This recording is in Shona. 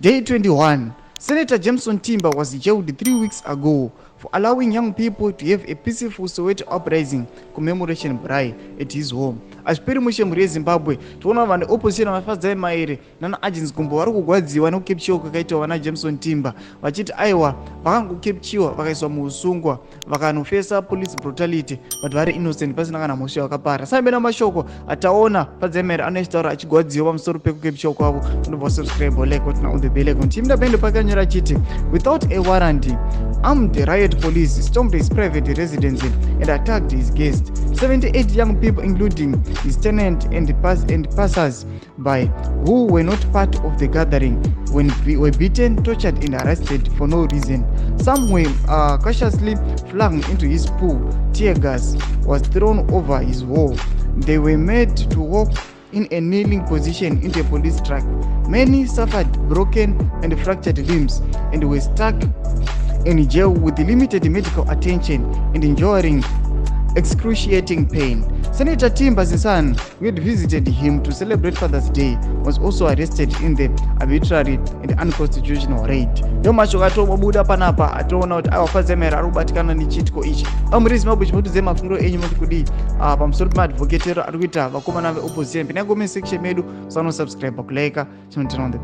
Day 21. Senator Jameson Timba was jailed 3 weeks ago for allowing young people to have a peaceful Soweto uprising commemoration braai at his home. Achipiri mushemhuri yeZimbabwe toona vanhu opposition vafadzai mairi nana agents gumbo vari kugwadziwa nekukepchiwa kwakaitwa vana Jameson Timba vachiti aiwa vakangokepchiwa vakaiswa muusungwa vakanofesa police brutality but vari innocent pasina kana mhosva yakapara. Sambe namashoko ataona padzai mairi anoitaura achigwadziwa pamusoro pekukepchiwa kwavo. Unobva subscribe like button on the bell icon. Timba bende pakanyora chiti without a warrant armed riot police stormed his private residence and attacked his guests. 78 young people, including his tenant and passers by who were not part of the gathering, were beaten, tortured, and arrested for no reason. Some were cautiously flung into his pool. Tear gas was thrown over his wall. They were made to walk in a kneeling position into a police truck. Many suffered broken and fractured limbs and were stuck in jail with limited medical attention and enduring excruciating pain. Senator Timba's son, who had visited him to celebrate Father's Day, was also arrested in the arbitrary and unconstitutional raid. Yomashoko atobuda panapa atoona kuti awafadzemera ari kubatikana nechitiko ichi. Amurisi mabwe chimotudze mafungiro enyu moti kudi pamusoro pemadvocatero ari kuita vakomana veopposition. Pinda comment section medu, subscribe, kulike, chinotina on the